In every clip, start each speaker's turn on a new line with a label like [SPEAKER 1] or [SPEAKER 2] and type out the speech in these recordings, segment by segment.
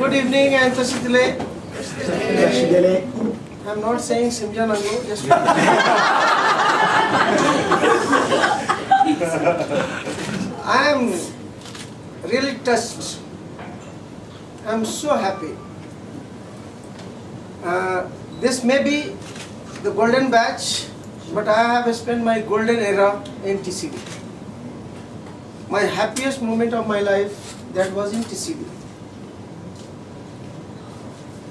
[SPEAKER 1] Good evening and Tashidile. I'm not saying Simja Nango, just I am really touched. I'm so happy. This may be the golden batch, but I have spent my golden era in TCB. My happiest moment of my life, that was in TCB.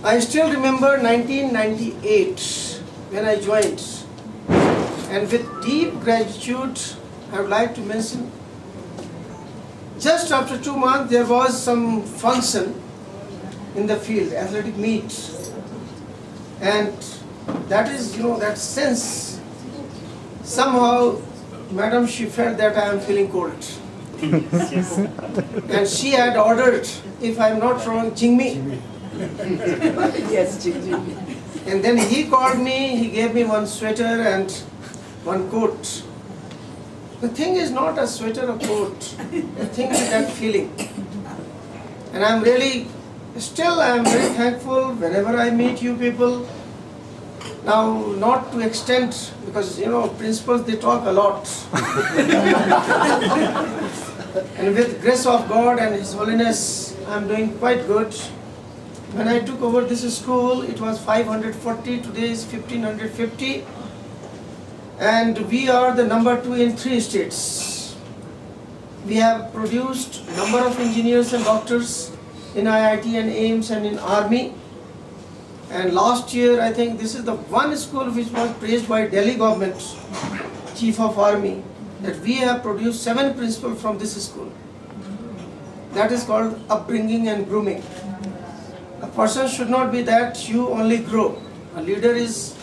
[SPEAKER 1] I still remember 1998 when I joined, and with deep gratitude I would like to mention, just after 2 months there was some function in the field, athletic meet, and that is, that sense, somehow Madam, she felt that I am feeling cold. And she had ordered, if I am not wrong, Jingmi. Yes, Jingmi. And then he called me, he gave me one sweater and one coat. The thing is not a sweater or coat, the thing is that feeling. And I'm really, still I'm very thankful whenever I meet you people. Now, not to extent, because principals, they talk a lot. And with grace of God and His Holiness, I'm doing quite good. When I took over this school, it was 540, today is 1550. And we are the number 2 in 3 states. We have produced number of engineers and doctors in IIT and AIMS and in Army. And last year, I think this is the one school which was praised by Delhi government, Chief of Army, that we have produced 7 principals from this school. That is called upbringing and grooming. A person should not be that you only grow. A leader is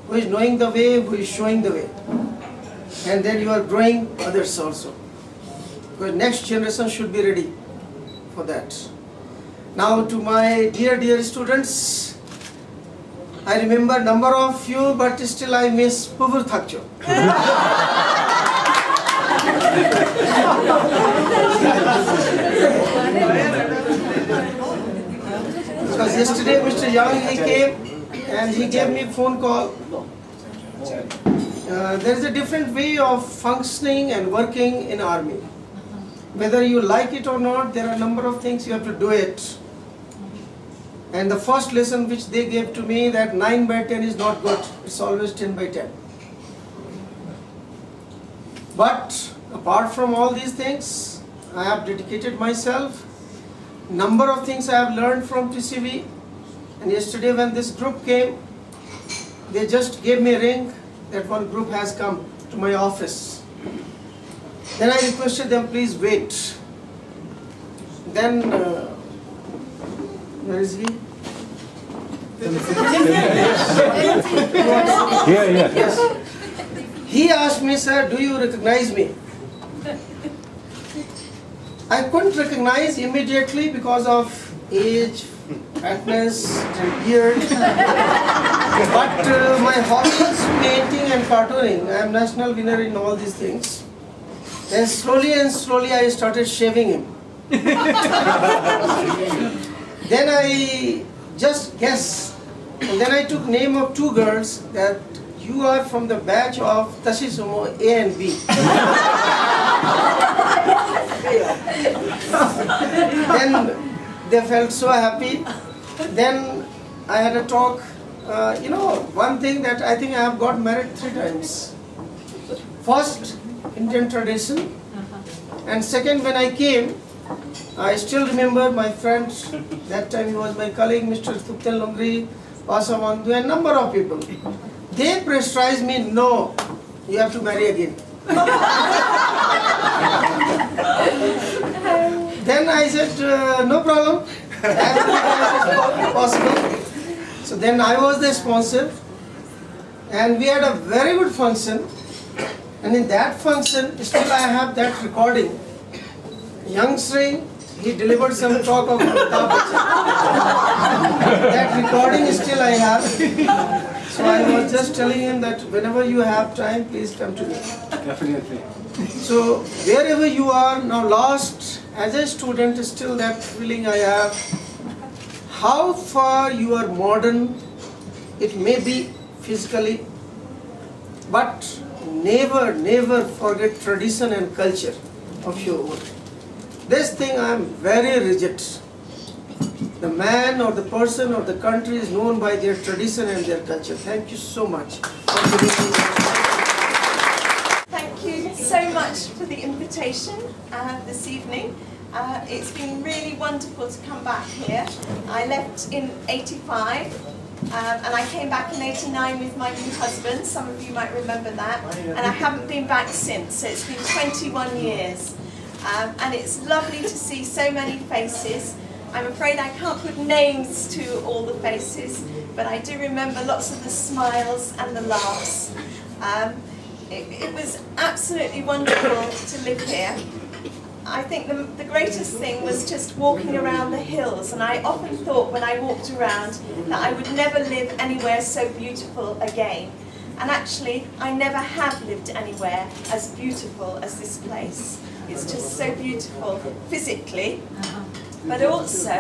[SPEAKER 1] who is knowing the way, who is showing the way. And then you are growing others also. Because next generation should be ready for that. Now to my dear students, I remember number of you, but still I miss Pubur Thakcho. Because yesterday Mr. Young, he came and he gave me a phone call. There is a different way of functioning and working in army. Whether you like it or not, there are a number of things you have to do it. And the first lesson which they gave to me, that 9 by 10 is not good, it's always 10 by 10. But apart from all these things, I have dedicated myself. Number of things I have learned from TCB. And yesterday when this group came, they just gave me a ring that one group has come to my office. Then I requested them, please wait. Then, where is he? Yes. He asked me, sir, do you recognize me? I couldn't recognize immediately because of age, fatness, and beard. But my hobby is painting and cartooning. I am national winner in all these things. Then slowly I started shaving him. Then I just guessed, and then I took name of 2 girls that you are from the batch of Tashisumo A and B. Then they felt so happy. Then I had a talk. One thing that I think I have got married 3 times. First, Indian tradition. And second, when I came, I still remember my friend, that time he was my colleague, Mr. Thupten Longri, Pasa Mandhu, and number of people. They pressurized me, no, you have to marry again. Then I said, no problem, as possible. So then I was the sponsor, and we had a very good function. And in that function, still I have that recording. Young Sri, he delivered some talk of Amitabh Bachchan. That recording still I have. So I was just telling him that whenever you have time, please come to me.
[SPEAKER 2] Definitely.
[SPEAKER 1] So wherever you are now, lost as a student, still that feeling I have. how far you are modern, it may be physically, but never, never forget tradition and culture of your own. This thing I am very rigid. The man or the person or the country is known by their tradition and their culture. Thank you so much for giving me.
[SPEAKER 2] Thank you so much for the invitation this evening. It's been really wonderful to come back here. I left in #85 and I came back in '89 with my new husband. Some of you might remember that. And I haven't been back since, so it's been 21 years. And it's lovely to see so many faces. I'm afraid I can't put names to all the faces, but I do remember lots of the smiles and the laughs. It was absolutely wonderful to live here. I think the greatest thing was just walking around the hills, and I often thought when I walked around that I would never live anywhere so beautiful again. And actually, I never have lived anywhere as beautiful as this place. It's just so beautiful physically, but also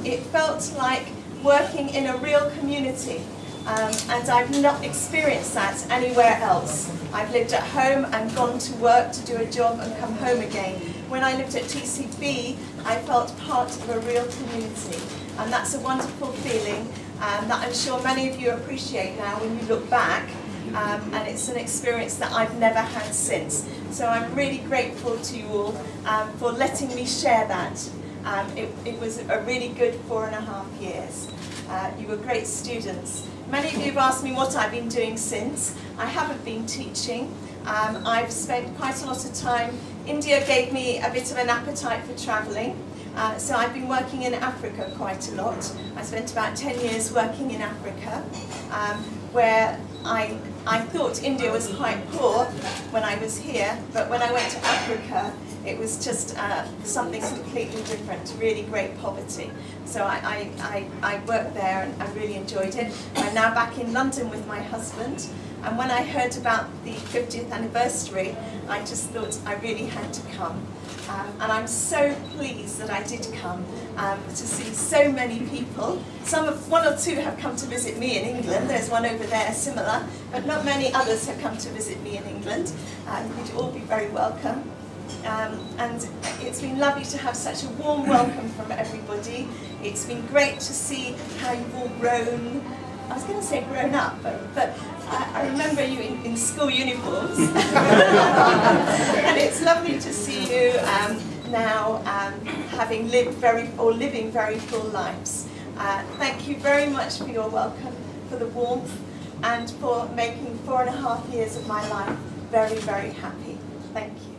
[SPEAKER 2] it felt like working in a real community. And I've not experienced that anywhere else. I've lived at home and gone to work to do a job and come home again. When I lived at TCB, I felt part of a real community. And that's a wonderful feeling that I'm sure many of you appreciate now when you look back. And it's an experience that I've never had since. So I'm really grateful to you all for letting me share that. It was a really good 4.5 years. You were great students. Many of you have asked me what I've been doing since. I haven't been teaching. I've spent quite a lot of time. India gave me a bit of an appetite for travelling. So I've been working in Africa quite a lot. I spent about 10 years working in Africa, where I thought India was quite poor when I was here, but when I went to Africa, it was just something completely different, really great poverty. So I worked there and I really enjoyed it. I'm now back in London with my husband, and when I heard about the 50th anniversary, I just thought I really had to come. And I'm so pleased that I did come to see so many people. One or two have come to visit me in England. There's one over there similar, but not many others have come to visit me in England. You'd all be very welcome. And it's been lovely to have such a warm welcome from everybody. It's been great to see how you've all grown. I was going to say grown up, but I remember you in school uniforms. And it's lovely to see you now having lived living very full lives. Thank you very much for your welcome, for the warmth, and for making 4.5 years of my life very, very happy. Thank you.